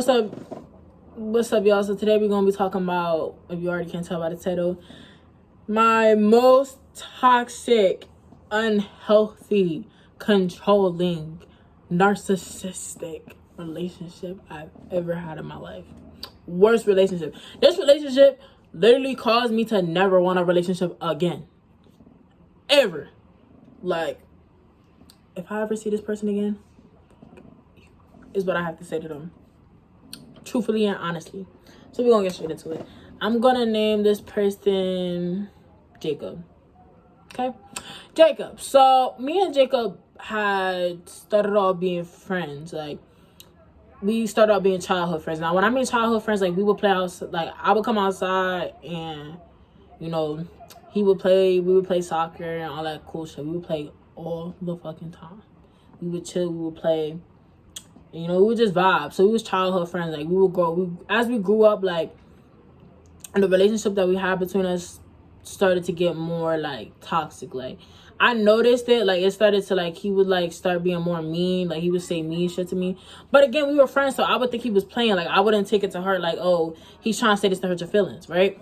What's up, y'all? So today we're gonna be talking about, if you already can't tell by the title, my most toxic, unhealthy, controlling, narcissistic relationship I've ever had in my life. Worst relationship. This relationship literally caused me to never want a relationship again. Ever. Like, if I ever see this person again, is what I have to say to them. Truthfully and honestly. So we're gonna get straight into it. I'm gonna name this person Jacob. Okay? Jacob. So me and Jacob had started off being friends. Like, we started off being childhood friends. Now when I mean childhood friends, like, we would play outside. Like, I would come outside and, you know, we would play soccer and all that cool shit. We would play all the fucking time. We would chill, we would play. You know, we would just vibe. So we was childhood friends. Like, as we grew up, like, and the relationship that we had between us started to get more, like, toxic. Like, I noticed it. Like, it started to, like, he would, like, start being more mean. Like, he would say mean shit to me. But again, we were friends, so I would think he was playing. Like, I wouldn't take it to heart, like, oh, he's trying to say this to hurt your feelings, right?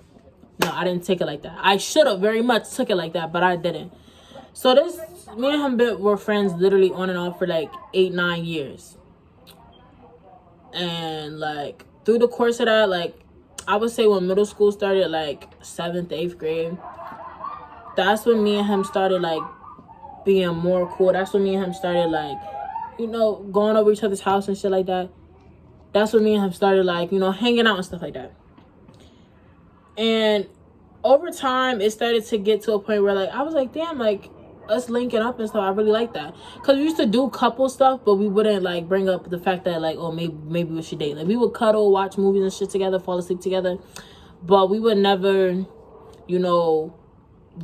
No, I didn't take it like that. I should have very much took it like that, but I didn't. So me and him were friends literally on and off for, like, 8-9 years. And, like, through the course of that, like, I would say when middle school started, like 7th, 8th grade, that's when me and him started, like, being more cool. That's when me and him started, like, you know, going over each other's house and shit like that. That's when me and him started, like, you know, hanging out and stuff like that. And over time, it started to get to a point where, like, I was like, damn, like, us linking up and stuff, I really like that. Because we used to do couple stuff, but we wouldn't, like, bring up the fact that, like, oh, maybe we should date. Like, we would cuddle, watch movies and shit together, fall asleep together. But we would never, you know,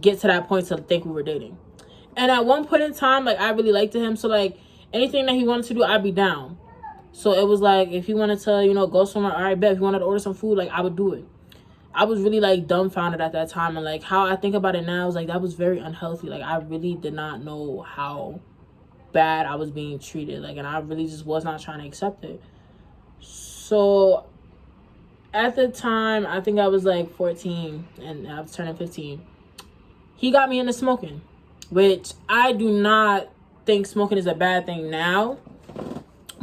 get to that point to think we were dating. And at one point in time, like, I really liked him. So, like, anything that he wanted to do, I'd be down. So it was like, if he wanted to, you know, go somewhere, all right, bet. If he wanted to order some food, like, I would do it. I was really, like, dumbfounded at that time. And, like, how I think about it now is, like, that was very unhealthy. Like, I really did not know how bad I was being treated. Like, and I really just was not trying to accept it. So, at the time, I think I was, like, 14. And I was turning 15. He got me into smoking. Which, I do not think smoking is a bad thing now.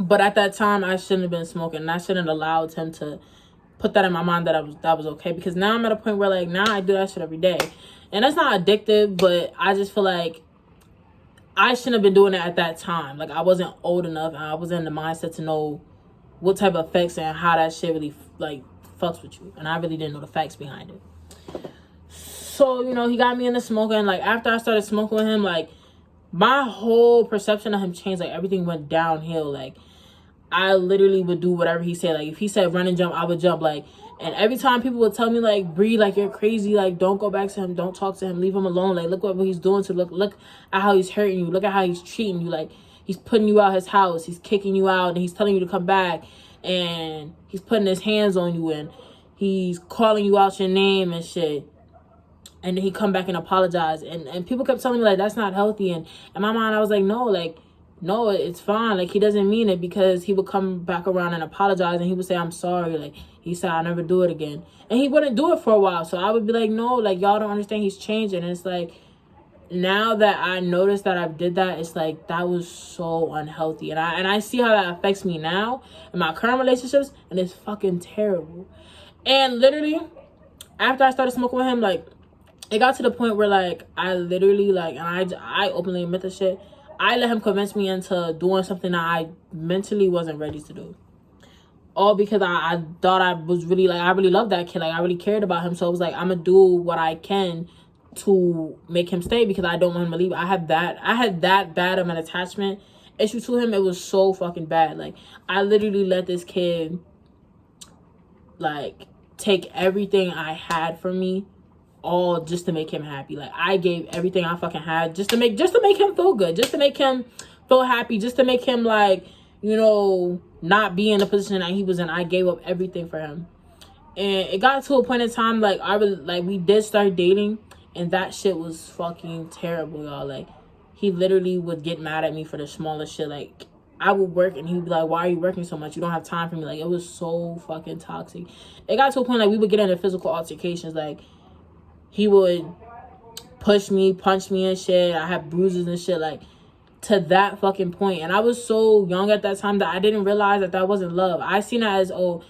But at that time, I shouldn't have been smoking. And I shouldn't have allowed him to put that in my mind that was okay, because now I'm at a point where, like, now I do that shit every day, and that's not addictive, but I just feel like I shouldn't have been doing it at that time. Like, I wasn't old enough and I wasn't in the mindset to know what type of effects and how that shit really, like, fucks with you, and I really didn't know the facts behind it. So, you know, he got me into smoking. Like, after I started smoking with him, like, my whole perception of him changed. Like, everything went downhill. Like, I literally would do whatever he said. Like, if he said run and jump, I would jump. Like, and every time people would tell me, like, Bree, like, you're crazy. Like, don't go back to him. Don't talk to him. Leave him alone. Like, look what he's doing to look at how he's hurting you. Look at how he's treating you. Like, he's putting you out his house. He's kicking you out, and he's telling you to come back. And he's putting his hands on you, and he's calling you out your name and shit. And then he come back and apologize. And people kept telling me, like, that's not healthy. And in my mind, I was like, no, it's fine. Like, he doesn't mean it, because he would come back around and apologize, and he would say, I'm sorry. Like, he said, I'll never do it again. And he wouldn't do it for a while. So I would be like, no, like, y'all don't understand. He's changing. And it's like, now that I noticed that I did that, it's like, that was so unhealthy. And I see how that affects me now in my current relationships, and it's fucking terrible. And literally, after I started smoking with him, like, it got to the point where, like, I literally, like, and I openly admit the shit, I let him convince me into doing something that I mentally wasn't ready to do. All because I thought I was really, like, I really loved that kid. Like, I really cared about him. So it was like, I'm going to do what I can to make him stay, because I don't want him to leave. I had that bad of an attachment issue to him. It was so fucking bad. Like, I literally let this kid, like, take everything I had from me, all just to make him happy. Like, I gave everything I fucking had just to make him feel good, just to make him feel happy, just to make him, like, you know, not be in the position that he was in. I gave up everything for him. And it got to a point in time, like, we did start dating, and that shit was fucking terrible, y'all. Like, he literally would get mad at me for the smallest shit. Like, I would work and he would be like, why are you working so much? You don't have time for me. Like, it was so fucking toxic. It got to a point like we would get into physical altercations. Like, he would push me, punch me and shit. I had bruises and shit, like, to that fucking point. And I was so young at that time that I didn't realize that that wasn't love. I seen it as, oh,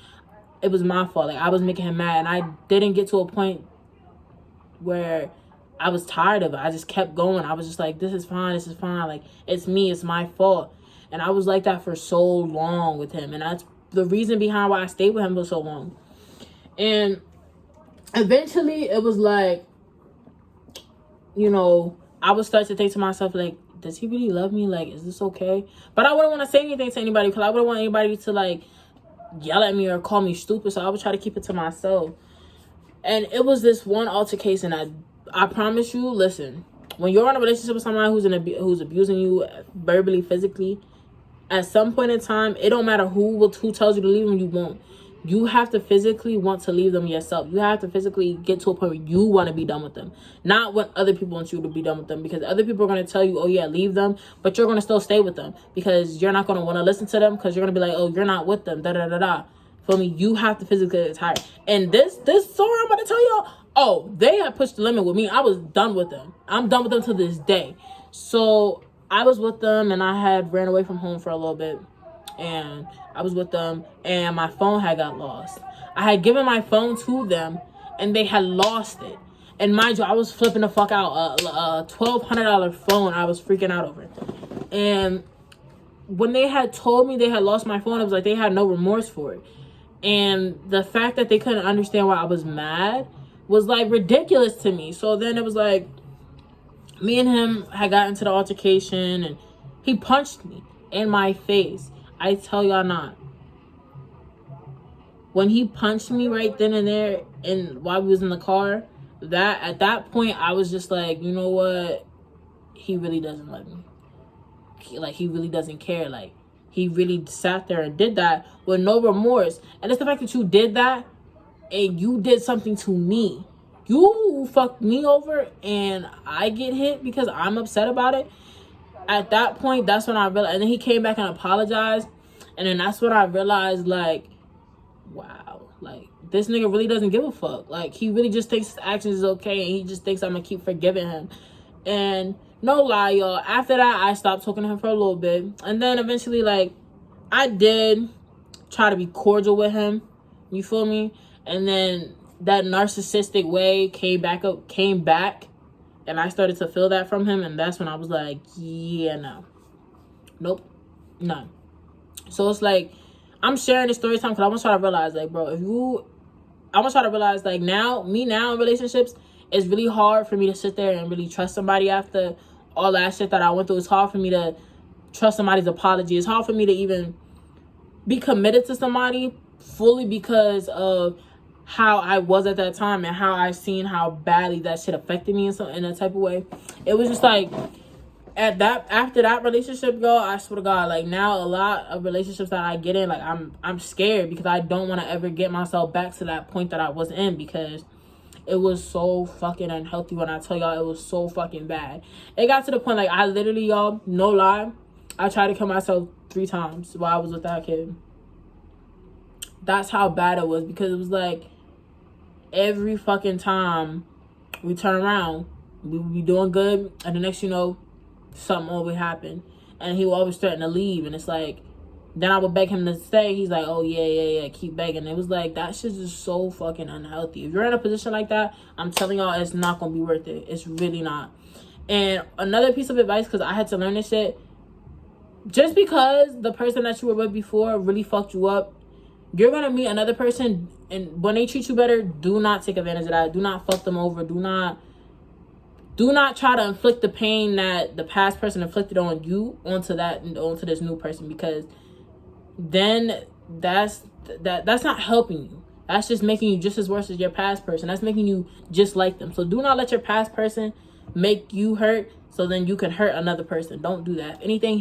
it was my fault. Like, I was making him mad. And I didn't get to a point where I was tired of it. I just kept going. I was just like, this is fine. This is fine. Like, it's me. It's my fault. And I was like that for so long with him. And that's the reason behind why I stayed with him for so long. And eventually it was like, you know, I would start to think to myself, like, does he really love me? Like, is this okay? But I wouldn't want to say anything to anybody because I wouldn't want anybody to, like, yell at me or call me stupid. So I would try to keep it to myself. And it was this one altercation. I promise you, listen, when you're in a relationship with someone who's abusing you verbally, physically, at some point in time, it don't matter who tells you to leave them, you won't. You have to physically want to leave them yourself. You have to physically get to a point where you want to be done with them. Not when other people want you to be done with them. Because other people are going to tell you, oh yeah, leave them. But you're going to still stay with them. Because you're not going to want to listen to them. Because you're going to be like, oh, you're not with them. Da da da da. Feel me? You have to physically get tired. And this story I'm about to tell y'all, oh, they had pushed the limit with me. I was done with them. I'm done with them to this day. So I was with them and I had ran away from home for a little bit. And I was with them and my phone had got lost. I had given my phone to them and they had lost it. And mind you, I was flipping the fuck out. A $1,200 phone. I was freaking out over it. And when they had told me they had lost my phone, it was like they had no remorse for it. And the fact that they couldn't understand why I was mad was like ridiculous to me. So then it was like me and him had gotten into the altercation and he punched me in my face. I tell y'all not. When he punched me right then and there and while we was in the car, that at that point I was just like, you know what? He really doesn't love me. He really doesn't care. Like, he really sat there and did that with no remorse. And it's the fact that you did that and you did something to me. You fucked me over and I get hit because I'm upset about it. At that point, that's when I realized. And then he came back and apologized. And then that's when I realized, like, wow. Like, this nigga really doesn't give a fuck. Like, he really just thinks his actions is okay. And he just thinks I'm going to keep forgiving him. And no lie, y'all. After that, I stopped talking to him for a little bit. And then eventually, like, I did try to be cordial with him. You feel me? And then that narcissistic way came back. And I started to feel that from him. And that's when I was like, yeah, no. Nope. None. So it's like, I'm sharing this story time because I want to try to realize, like, bro, I want to try to realize, like, me now in relationships, it's really hard for me to sit there and really trust somebody after all that shit that I went through. It's hard for me to trust somebody's apology. It's hard for me to even be committed to somebody fully because of how I was at that time and how I seen how badly that shit affected me in a type of way. It was just like, after that relationship, girl, I swear to God, like, now a lot of relationships that I get in, like, I'm scared because I don't want to ever get myself back to that point that I was in because it was so fucking unhealthy. When I tell y'all, it was so fucking bad. It got to the point, like, I literally, y'all, no lie, I tried to kill myself 3 times while I was with that kid. That's how bad it was because it was like every fucking time we turn around, we would be doing good, and the next you know, something always happen, and he would always threaten to leave, and it's like, then I would beg him to stay. He's like, oh yeah, keep begging. It was like, that shit's just so fucking unhealthy. If you're in a position like that, I'm telling y'all, it's not gonna be worth it. It's really not. And another piece of advice, because I had to learn this shit, just because the person that you were with before really fucked you up, you're gonna meet another person, and when they treat you better, do not take advantage of that. Do not fuck them over. Do not try to inflict the pain that the past person inflicted on you onto this new person, because then that's not helping you. That's just making you just as worse as your past person. That's making you just like them. So do not let your past person make you hurt so then you can hurt another person. Don't do that. If anything,